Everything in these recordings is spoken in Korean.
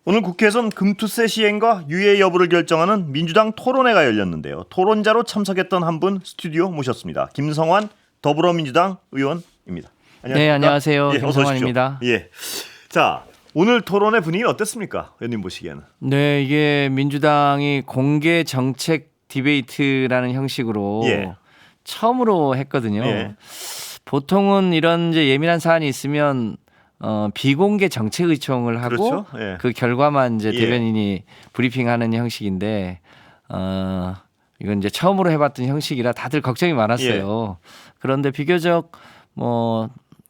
오늘 국회에선 금투세 시행과 유예 여부를 결정하는 민주당 토론회가 열렸는데요. 토론자로 참석했던 한 분 스튜디오 모셨습니다. 김성환 더불어민주당 의원입니다. 안녕하십니까? 네, 안녕하세요. 예, 김성환입니다. 예. 자, 오늘 토론회 분위기 어땠습니까? 의원님 보시기에는. 네, 이게 민주당이 공개 정책 디베이트라는 형식으로 예. 처음으로 했거든요. 예. 보통은 이런 이제 예민한 사안이 있으면 비공개 정책 의총을 하고 그렇죠. 예. 그 결과만 이제 예. 대변인이 브리핑하는 형식인데 이건 이제 처음으로 해봤던 형식이라 다들 걱정이 많았어요. 그런데 비교적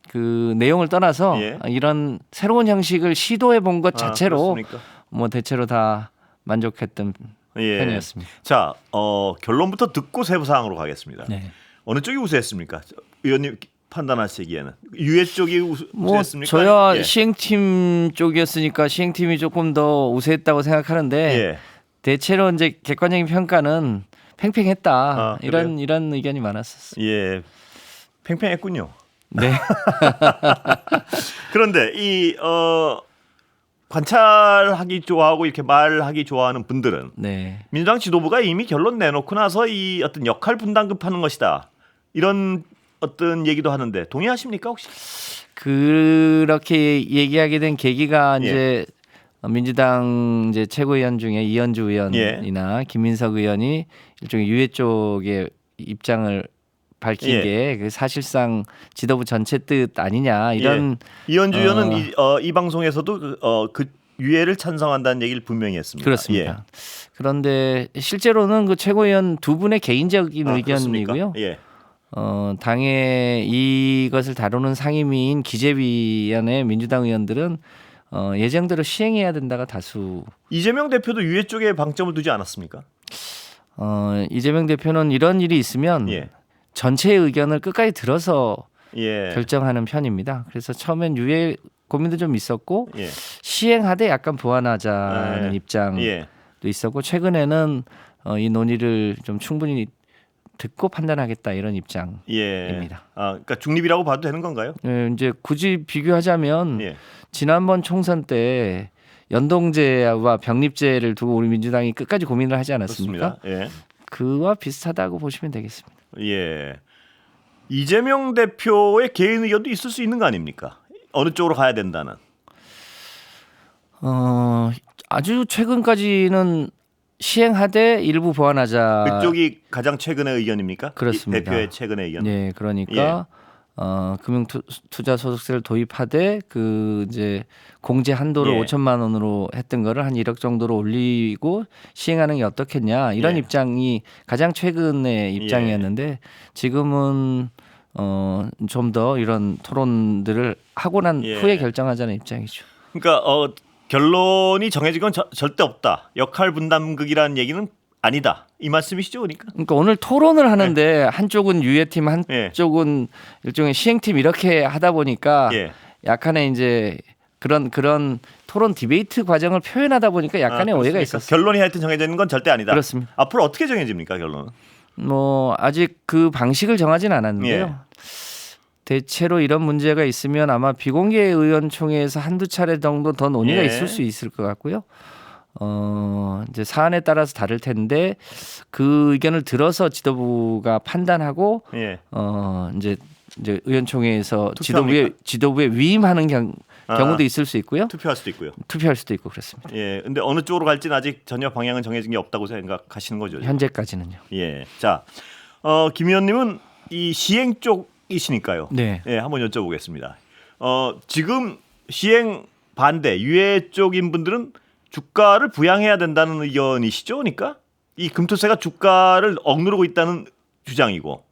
그 내용을 떠나서 예. 이런 새로운 형식을 시도해 본 것 자체로 그렇습니까? 대체로 다 만족했던 예. 편이었습니다. 자, 결론부터 듣고 세부 사항으로 가겠습니다. 네. 어느 쪽이 우세했습니까? 의원님 판단하시기에는 유예 쪽이 우세했습니까? 저야 예. 시행팀 쪽이었으니까 시행팀이 조금 더 우세했다고 생각하는데 예. 대체로 이제 객관적인 평가는 팽팽했다 그래요? 이런 의견이 많았었어요. 예. 팽팽했군요. 네. 그런데 관찰하기 좋아하고 이렇게 말하기 좋아하는 분들은 네. 민주당 지도부가 이미 결론 내놓고 나서 이 어떤 역할 분담급하는 것이다. 이런 어떤 얘기도 하는데 동의하십니까 혹시? 그렇게 얘기하게 된 계기가 예. 이제 민주당 이제 최고위원 중에 이현주 의원이나 김민석 의원이 일종의 유해 쪽의 입장을 밝힌 예. 게 그 사실상 지도부 전체 뜻 아니냐 이런 이현주 의원은 이 방송에서도 그 유예를 찬성한다는 얘기를 분명히 했습니다. 그렇습니다. 그런데 실제로는 그 최고위원 두 분의 개인적인 의견이고요. 그렇습니까? 예. 당의 이것을 다루는 상임위인 기재위원회 민주당 의원들은 예정대로 시행해야 된다가 다수. 이재명 대표도 유예 쪽에 방점을 두지 않았습니까? 이재명 대표는 이런 일이 있으면 예. 전체의 의견을 끝까지 들어서 예. 결정하는 편입니다. 그래서 처음엔 유예 고민도 좀 있었고 예. 시행하되 약간 보완하자는 입장도 예. 있었고 최근에는 이 논의를 좀 충분히 듣고 판단하겠다 이런 입장입니다. 예. 그러니까 중립이라고 봐도 되는 건가요? 이제 굳이 비교하자면 예. 지난번 총선 때 연동제와 병립제를 두고 우리 민주당이 끝까지 고민을 하지 않았습니까? 그렇습니다. 예. 그와 비슷하다고 보시면 되겠습니다. 예. 이재명 대표의 개인 의견도 있을 수 있는 거 아닙니까? 어느 쪽으로 가야 된다는. 아주 최근까지는 시행하되 일부 보완하자. 그쪽이 가장 최근의 의견입니까? 그렇습니다. 이 대표의 최근의 의견. 네, 그러니까 금융투자소득세를 도입하되 그 이제 공제 한도를 예. 5천만 원으로 했던 거를 한 1억 정도로 올리고 시행하는 게 어떻겠냐 이런 예. 입장이 가장 최근의 입장이었는데 지금은 좀 더 이런 토론들을 하고 난 예. 후에 결정하자는 입장이죠. 그러니까 결론이 정해진 건 절대 없다. 역할 분담극이라는 얘기는 아니다. 이 말씀이시죠, 그러니까? 그러니까 오늘 토론을 하는데 한쪽은 유예팀, 한쪽은 일종의 시행팀 이렇게 하다 보니까 예. 약간의 이제 그런 토론 디베이트 과정을 표현하다 보니까 약간의 오해가 그렇습니까? 있었어요. 결론이 하여튼 정해지는 건 절대 아니다. 그렇습니다. 앞으로 어떻게 정해집니까, 결론은? 아직 그 방식을 정하진 않았는데요. 예. 대체로 이런 문제가 있으면 아마 비공개 의원총회에서 한두 차례 정도 더 논의가 예. 있을 수 있을 것 같고요. 이제 사안에 따라서 다를 텐데 그 의견을 들어서 지도부가 판단하고 예. 이제 의원총회에서 투표합니까? 지도부에 위임하는 경우도 있을 수 있고요. 투표할 수도 있고요. 투표할 수도 있고 그렇습니다. 예. 근데 어느 쪽으로 갈지는 아직 전혀 방향은 정해진 게 없다고 생각하시는 거죠. 지금? 현재까지는요. 예. 자, 김 의원님은 이 시행 쪽이시니까요. 네. 예, 한번 여쭤보겠습니다. 지금 시행 반대 유예 쪽인 분들은 주가를 부양해야 된다는 의견이시죠, 그러니까 이 금투세가 주가를 억누르고 있다는 주장이고.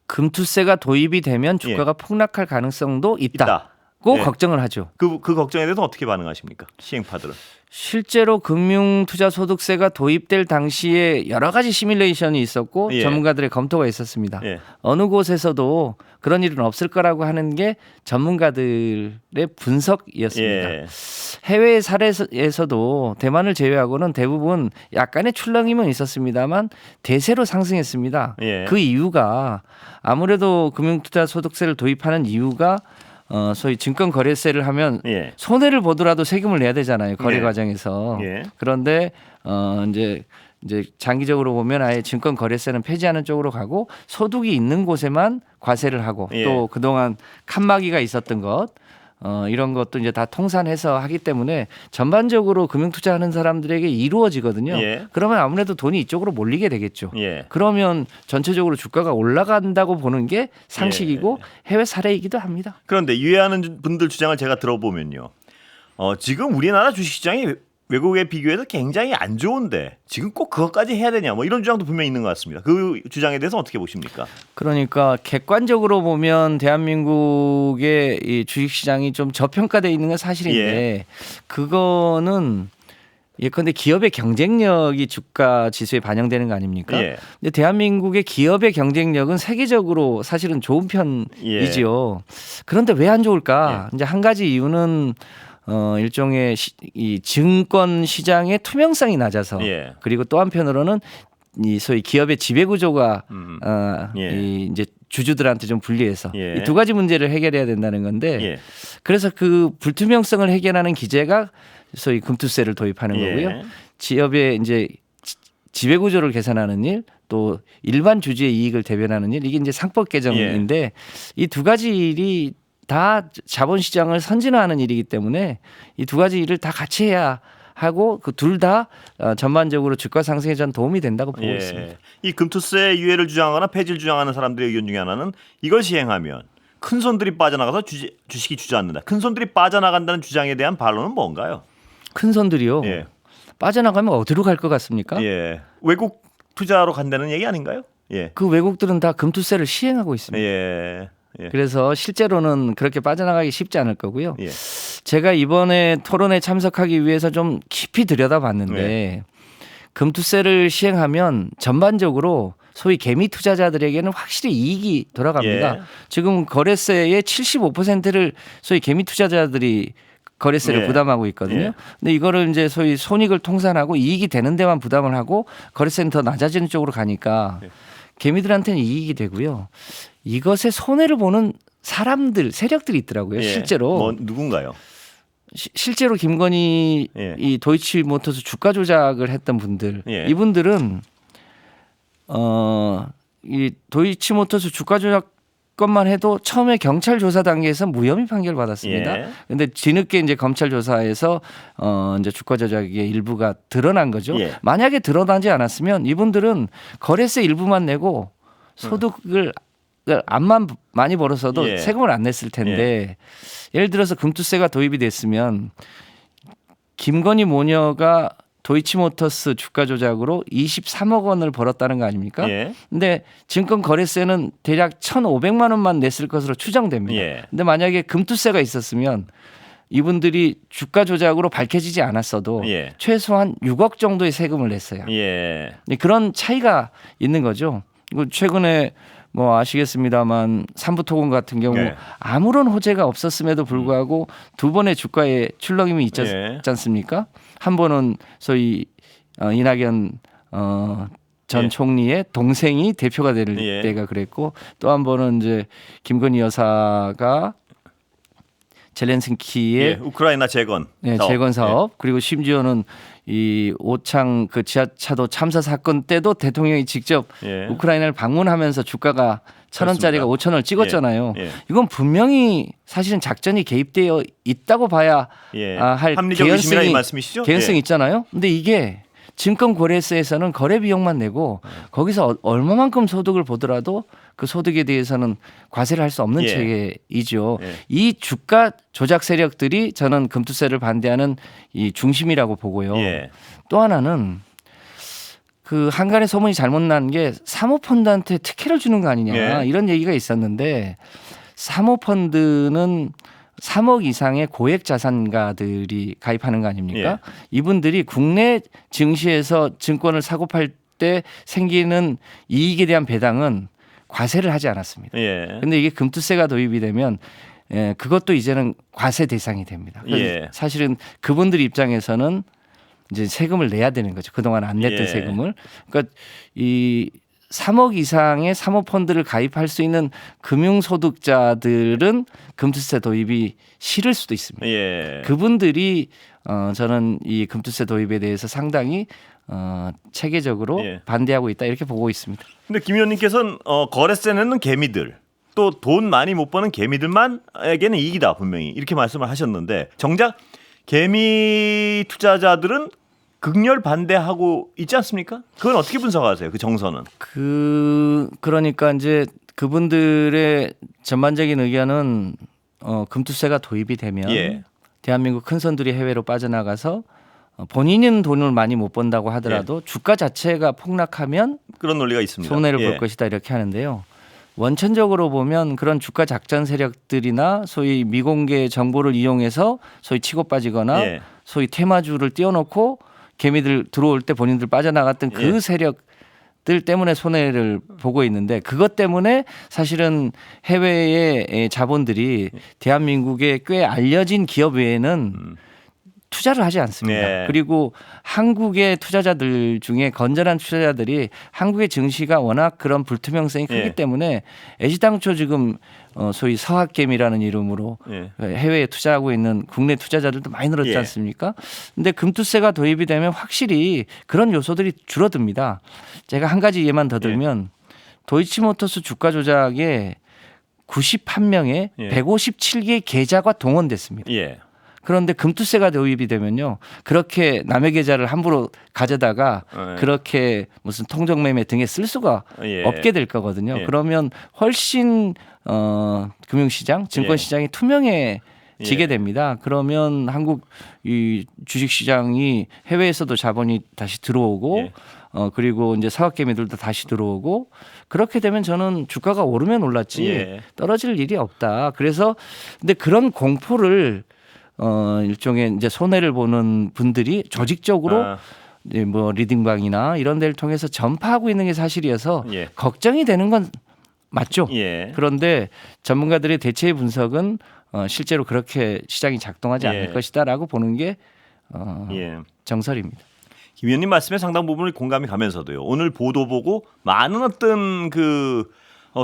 금투세가 도입이 되면 주가가 폭락할 가능성도 있다고 예. 걱정을 하죠. 그 걱정에 대해서 어떻게 반응하십니까, 시행파들은? 실제로 금융투자소득세가 도입될 당시에 여러 가지 시뮬레이션이 있었고 예. 전문가들의 검토가 있었습니다. 예. 어느 곳에서도 그런 일은 없을 거라고 하는 게 전문가들의 분석이었습니다. 예. 해외 사례에서도 대만을 제외하고는 대부분 약간의 출렁임은 있었습니다만 대세로 상승했습니다. 예. 그 이유가 아무래도 금융투자소득세를 도입하는 이유가 소위 증권 거래세를 하면 예. 손해를 보더라도 세금을 내야 되잖아요. 거래 예. 과정에서. 예. 그런데 이제 장기적으로 보면 아예 증권 거래세는 폐지하는 쪽으로 가고 소득이 있는 곳에만 과세를 하고 예. 또 그동안 칸막이가 있었던 것 이런 것도 이제 다 통산해서 하기 때문에 전반적으로 금융 투자하는 사람들에게 이루어지거든요. 예. 그러면 아무래도 돈이 이쪽으로 몰리게 되겠죠. 예. 그러면 전체적으로 주가가 올라간다고 보는 게 상식이고 해외 사례이기도 합니다. 그런데 유예하는 분들 주장을 제가 들어보면요. 지금 우리나라 주식시장이 외국에 비교해서 굉장히 안 좋은데 지금 꼭 그것까지 해야 되냐 뭐 이런 주장도 분명히 있는 것 같습니다. 그 주장에 대해서 어떻게 보십니까? 그러니까 객관적으로 보면 대한민국의 이 주식시장이 좀 저평가되어 있는 건 사실인데 그거는 예컨대 기업의 경쟁력이 주가 지수에 반영되는 거 아닙니까? 예. 근데 대한민국의 기업의 경쟁력은 세계적으로 사실은 좋은 편이지요. 그런데 왜 안 좋을까? 이제 한 가지 이유는 일종의 이 증권 시장의 투명성이 낮아서 예. 그리고 또 한편으로는 이 소위 기업의 지배 구조가 예. 이 이제 주주들한테 좀 불리해서 예. 이 두 가지 문제를 해결해야 된다는 건데 예. 그래서 그 불투명성을 해결하는 기제가 소위 금투세를 도입하는 예. 거고요. 기업의 이제 지배 구조를 개선하는 일, 또 일반 주주의 이익을 대변하는 일, 이게 이제 상법 개정인데 이 두 가지 일이 다 자본시장을 선진화하는 일이기 때문에 이 두 가지 일을 다 같이 해야 하고 그 둘 다 전반적으로 주가 상승에 전 도움이 된다고 보고 있습니다. 이 금투세 유예를 주장하거나 폐지를 주장하는 사람들의 의견 중에 하나는 이걸 시행하면 큰 손들이 빠져나가서 주식이 주저앉는다. 큰 손들이 빠져나간다는 주장에 대한 반론은 뭔가요? 큰 손들이요. 예. 빠져나가면 어디로 갈 것 같습니까? 예. 외국 투자로 간다는 얘기 아닌가요? 예. 그 외국들은 다 금투세를 시행하고 있습니다. 예. 예. 그래서 실제로는 그렇게 빠져나가기 쉽지 않을 거고요. 예. 제가 이번에 토론에 참석하기 위해서 좀 깊이 들여다봤는데 금투세를 시행하면 전반적으로 소위 개미 투자자들에게는 확실히 이익이 돌아갑니다. 예. 지금 거래세의 75%를 소위 개미 투자자들이 거래세를 예. 부담하고 있거든요. 예. 근데 이거를 이제 소위 손익을 통산하고 이익이 되는 데만 부담을 하고 거래세는 더 낮아지는 쪽으로 가니까 개미들한테는 이익이 되고요. 이것에 손해를 보는 사람들, 세력들이 있더라고요. 예. 실제로. 뭐 누군가요? 실제로 김건희 예. 이 도이치모터스 주가 조작을 했던 분들, 예. 이분들은 이 도이치모터스 주가 조작 것만 해도 처음에 경찰 조사 단계에서 무혐의 판결 받았습니다. 예. 그런데 뒤늦게 이제 검찰 조사에서 이제 주가 조작의 일부가 드러난 거죠. 예. 만약에 드러나지 않았으면 이분들은 거래세 일부만 내고 소득을 암만 많이 벌었어도 예. 세금을 안 냈을 텐데 예를 들어서 금투세가 도입이 됐으면 김건희 모녀가 도이치모터스 주가 조작으로 23억 원을 벌었다는 거 아닙니까? 예. 근데 증권 거래세는 대략 1,500만 원만 냈을 것으로 추정됩니다. 예. 근데 만약에 금투세가 있었으면 이분들이 주가 조작으로 밝혀지지 않았어도 예. 최소한 6억 정도의 세금을 냈어요. 예. 그런 차이가 있는 거죠. 그리고 최근에 뭐 아시겠습니다만 삼부토건 같은 경우 네. 아무런 호재가 없었음에도 불구하고 두 번의 주가에 출렁임이 있지 예. 않습니까? 한 번은 소위 이낙연 전 예. 총리의 동생이 대표가 될 예. 때가 그랬고 또 한 번은 이제 김건희 여사가 젤렌스키의 예. 우크라이나 재건 네, 사업. 재건 사업 그리고 심지어는 이 오창 그 지하차도 참사 사건 때도 대통령이 직접 예. 우크라이나를 방문하면서 주가가 1,000원짜리가 5,000원을 찍었잖아요. 예. 예. 이건 분명히 사실은 작전이 개입되어 있다고 봐야 예. 할 합리적 의심이라 이 개연성이 말씀이시죠? 개연성이 예. 있잖아요. 근데 이게 증권 거래세에서는 거래 비용만 내고 거기서 얼마만큼 소득을 보더라도 그 소득에 대해서는 과세를 할 수 없는 예. 체계이죠. 예. 이 주가 조작 세력들이 저는 금투세를 반대하는 이 중심이라고 보고요. 예. 또 하나는 그 한간의 소문이 잘못 난 게 사모펀드한테 특혜를 주는 거 아니냐 예. 이런 얘기가 있었는데 사모펀드는 3억 이상의 고액 자산가들이 가입하는 거 아닙니까? 예. 이분들이 국내 증시에서 증권을 사고 팔 때 생기는 이익에 대한 배당은 과세를 하지 않았습니다. 예. 근데 이게 금투세가 도입이 되면 그것도 이제는 과세 대상이 됩니다. 그래서 예. 사실은 그분들 입장에서는 이제 세금을 내야 되는 거죠. 그동안 안 냈던 예. 세금을. 그러니까 이 3억 이상의 사모펀드를 가입할 수 있는 금융소득자들은 금투세 도입이 싫을 수도 있습니다. 예. 그분들이 저는 이 금투세 도입에 대해서 상당히 체계적으로 예. 반대하고 있다 이렇게 보고 있습니다. 근데 김 의원님께서는 거래세 내는 개미들 또 돈 많이 못 버는 개미들만에게는 이익이다 분명히 이렇게 말씀을 하셨는데 정작 개미 투자자들은 극렬 반대하고 있지 않습니까? 그건 어떻게 분석하세요? 그 정서는? 그러니까 이제 그분들의 전반적인 의견은 금투세가 도입이 되면 예. 대한민국 큰 손들이 해외로 빠져나가서 본인은 돈을 많이 못 번다고 하더라도 주가 자체가 폭락하면 그런 논리가 있습니다. 손해를 예. 볼 것이다 이렇게 하는데요. 원천적으로 보면 그런 주가 작전 세력들이나 소위 미공개 정보를 이용해서 소위 치고 빠지거나 예. 소위 테마주를 띄워놓고 개미들 들어올 때 본인들 빠져나갔던 그 예. 세력들 때문에 손해를 보고 있는데 그것 때문에 사실은 해외의 자본들이 대한민국에 꽤 알려진 기업 외에는 투자를 하지 않습니다. 네. 그리고 한국의 투자자들 중에 건전한 투자자들이 한국의 증시가 워낙 그런 불투명성이 크기 네. 때문에 애시당초 지금 소위 서학개미라는 이름으로 예. 해외에 투자하고 있는 국내 투자자들도 많이 늘었지 예. 않습니까? 근데 금투세가 도입이 되면 확실히 그런 요소들이 줄어듭니다. 제가 한 가지 예만 더 들면 도이치모터스 주가 조작에 91명의 예. 157개의 계좌가 동원됐습니다. 예. 그런데 금투세가 도입이 되면요. 그렇게 남의 계좌를 함부로 가져다가 예. 그렇게 무슨 통정매매 등에 쓸 수가 예. 없게 될 거거든요. 예. 그러면 훨씬 금융시장, 증권시장이 투명해지게 예. 됩니다. 그러면 한국 이 주식시장이 해외에서도 자본이 다시 들어오고 예. 그리고 이제 사학개미들도 다시 들어오고 그렇게 되면 저는 주가가 오르면 올랐지 예. 떨어질 일이 없다. 그래서 근데 그런 공포를 일종의 이제 손해를 보는 분들이 조직적으로 아. 이제 뭐 리딩방이나 이런 데를 통해서 전파하고 있는 게 사실이어서 예. 걱정이 되는 건 맞죠. 예. 그런데 전문가들의 대체 분석은 실제로 그렇게 시장이 작동하지 않을 예. 것이다라고 보는 게 예. 정설입니다. 김 의원님 말씀에 상당 부분을 공감이 가면서도요. 오늘 보도 보고 많은 어떤 그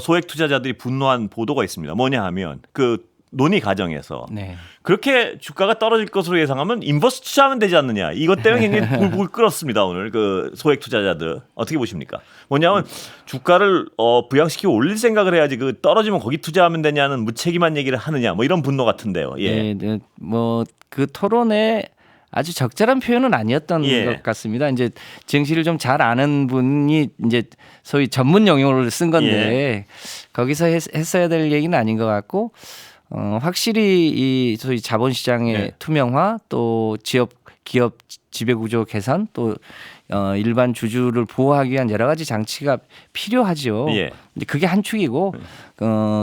소액 투자자들이 분노한 보도가 있습니다. 뭐냐 하면 그 논의 과정에서 네. 그렇게 주가가 떨어질 것으로 예상하면 인버스 투자하면 되지 않느냐. 이것 때문에 굉장히 불불 끓었습니다. 오늘 그 소액 투자자들 어떻게 보십니까? 뭐냐면 주가를 부양시키고 올릴 생각을 해야지 그 떨어지면 거기 투자하면 되냐는 무책임한 얘기를 하느냐. 뭐 이런 분노 같은데요. 예. 네, 뭐 그 토론에 아주 적절한 표현은 아니었던 예. 것 같습니다. 이제 증시를 좀 잘 아는 분이 이제 소위 전문 용어를 쓴 건데 예. 거기서 했어야 될 얘기는 아닌 것 같고 확실히 이 소위 자본시장의 예. 투명화 또 기업 지배구조 개선 또 일반 주주를 보호하기 위한 여러 가지 장치가 필요하죠. 예. 근데 그게 한 축이고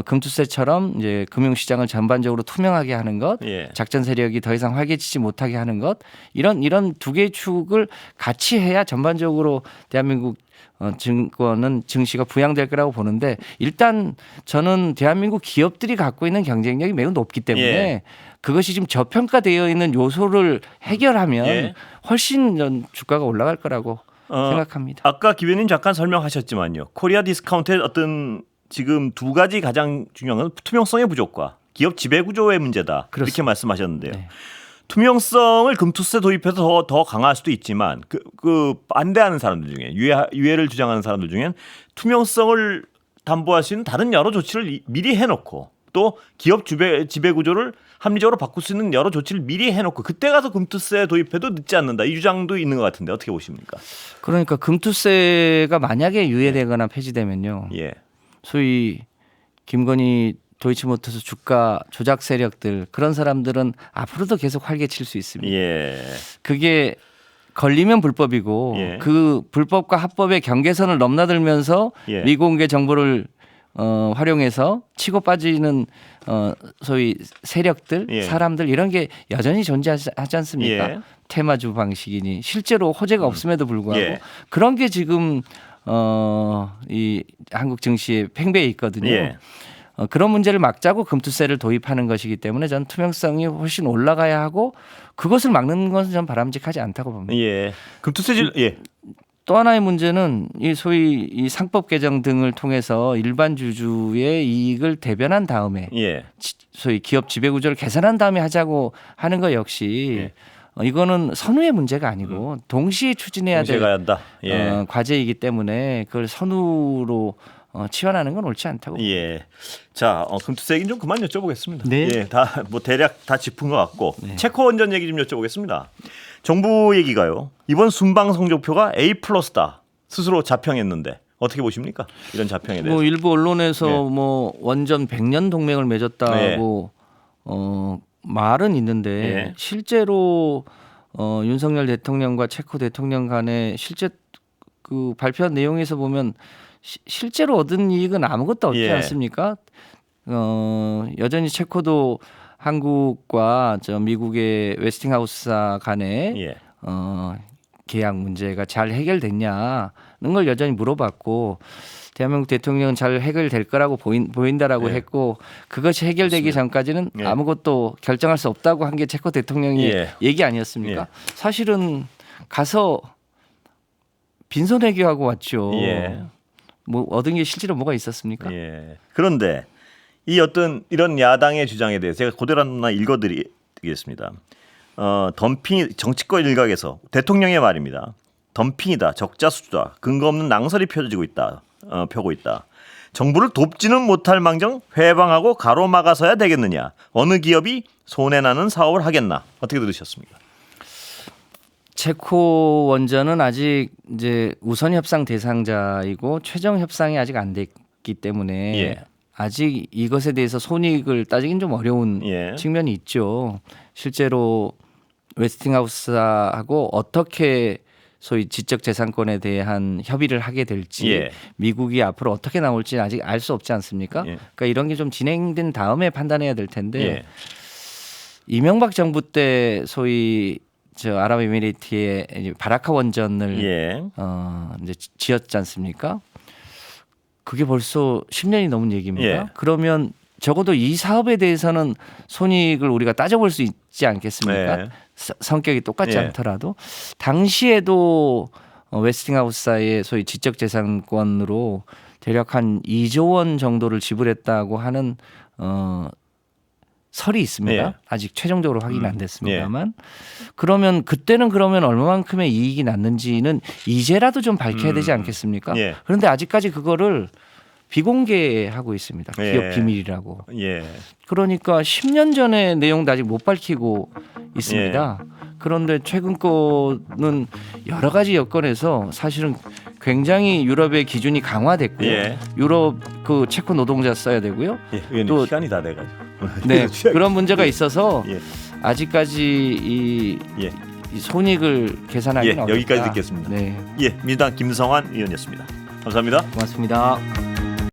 금투세처럼 이제 금융시장을 전반적으로 투명하게 하는 것, 예. 작전 세력이 더 이상 활개치지 못하게 하는 것 이런 두 개의 축을 같이 해야 전반적으로 대한민국 증권은 증시가 부양될 거라고 보는데 일단 저는 대한민국 기업들이 갖고 있는 경쟁력이 매우 높기 때문에 예. 그것이 지금 저평가되어 있는 요소를 해결하면 예. 훨씬 주가가 올라갈 거라고 생각합니다. 아까 김 의원님 잠깐 설명하셨지만요. 코리아 디스카운트의 어떤 지금 두 가지 가장 중요한 건 투명성의 부족과 기업 지배 구조의 문제다. 그렇습니다. 이렇게 말씀하셨는데요. 네. 투명성을 금투세 도입해서 더 강화할 수도 있지만 그 반대하는 사람들 중에 유예를 주장하는 사람들 중엔 투명성을 담보할 수 있는 다른 여러 조치를 미리 해놓고 또 기업 지배 구조를 합리적으로 바꿀 수 있는 여러 조치를 미리 해놓고 그때 가서 금투세 도입해도 늦지 않는다. 이 주장도 있는 것 같은데 어떻게 보십니까? 그러니까 금투세가 만약에 유예되거나 폐지되면요. 예. 소위 김건희 도이치모터스 주가 조작 세력들 그런 사람들은 앞으로도 계속 활개칠 수 있습니다. 예. 그게 걸리면 불법이고 예. 그 불법과 합법의 경계선을 넘나들면서 예. 미공개 정보를 활용해서 치고 빠지는 소위 세력들, 예. 사람들 이런 게 여전히 존재하지 않습니까? 예. 테마주 방식이니 실제로 호재가 없음에도 불구하고 예. 그런 게 지금 이 한국 증시에 팽배해 있거든요. 예. 그런 문제를 막자고 금투세를 도입하는 것이기 때문에 저는 투명성이 훨씬 올라가야 하고 그것을 막는 것은 전 바람직하지 않다고 봅니다. 예. 금투세질 예. 또 하나의 문제는 이 소위 이 상법 개정 등을 통해서 일반 주주의 이익을 대변한 다음에 예. 소위 기업 지배 구조를 개선한 다음에 하자고 하는 것 역시 이거는 선후의 문제가 아니고 동시에 추진해야 동시에 될 가야 한다. 예. 과제이기 때문에 그걸 선후로 치환하는 건 옳지 않다고. 예. 자, 금투세 얘기는 좀 그만 여쭤보겠습니다. 네. 예, 다 뭐 대략 다 짚은 것 같고 체코 원전 얘기 좀 여쭤보겠습니다. 정부 얘기가요. 이번 순방 성적표가 A+다. 스스로 자평했는데 어떻게 보십니까? 이런 자평에 대해서. 뭐 일부 언론에서 예. 뭐 원전 100년 동맹을 맺었다고 말은 있는데 예. 실제로 윤석열 대통령과 체코 대통령 간에 실제 그 발표한 내용에서 보면 실제로 얻은 이익은 아무것도 없지 예. 않습니까? 여전히 체코도 한국과 미국의 웨스팅하우스사 간에 예. 계약 문제가 잘 해결됐냐는 걸 여전히 물어봤고 대한민국 대통령은 잘 해결될 거라고 보인다라고 예. 했고 그것이 해결되기 그렇습니다. 전까지는 예. 아무것도 결정할 수 없다고 한 게 체코 대통령의 예. 얘기 아니었습니까? 예. 사실은 가서 빈손해교하고 왔죠. 예. 뭐 얻은 게 실제로 뭐가 있었습니까? 예. 그런데 이 어떤 이런 야당의 주장에 대해서 제가 그대로 하나 읽어드리겠습니다. 덤핑 정치권 일각에서 대통령의 말입니다. 덤핑이다, 적자수주다, 근거 없는 낭설이 펴지고 있다, 펴고 있다. 정부를 돕지는 못할 망정 회방하고 가로막아서야 되겠느냐? 어느 기업이 손해나는 사업을 하겠나? 어떻게 들으셨습니까? 체코 원전은 아직 이제 우선 협상 대상자이고 최종 협상이 아직 안 됐기 때문에 예. 아직 이것에 대해서 손익을 따지긴 좀 어려운 예. 측면이 있죠. 실제로 웨스팅하우스하고 어떻게 소위 지적 재산권에 대한 협의를 하게 될지 예. 미국이 앞으로 어떻게 나올지 아직 알 수 없지 않습니까? 예. 그러니까 이런 게 좀 진행된 다음에 판단해야 될 텐데 예. 이명박 정부 때 소위 아랍에미리트의 이제 바라카 원전을 예. 이제 지었지 않습니까? 그게 벌써 10년이 넘은 얘기입니다. 예. 그러면 적어도 이 사업에 대해서는 손익을 우리가 따져볼 수 있지 않겠습니까? 예. 성격이 똑같지 예. 않더라도 당시에도 웨스팅하우스사의 소위 지적재산권으로 대략 한 2조 원 정도를 지불했다고 하는 설이 있습니다. 예. 아직 최종적으로 확인이 안 됐습니다만 그러면 그때는 얼마만큼의 이익이 났는지는 이제라도 좀 밝혀야 되지 않겠습니까? 예. 그런데 아직까지 그거를 비공개하고 있습니다. 기업 예. 비밀이라고. 예. 그러니까 10년 전의 내용도 아직 못 밝히고 있습니다. 그런데 최근 거는 여러 가지 여건에서 사실은 굉장히 유럽의 기준이 강화됐고요. 예. 유럽 그 체코 노동자 써야 되고요. 예. 의원님 또- 시간이 다 돼가지고. 네, 그런 문제가 있어서 예. 아직까지 이 예. 손익을 계산하기는 예, 어렵다. 여기까지 듣겠습니다. 네, 예. 민주당 김성환 의원이었습니다. 감사합니다. 고맙습니다.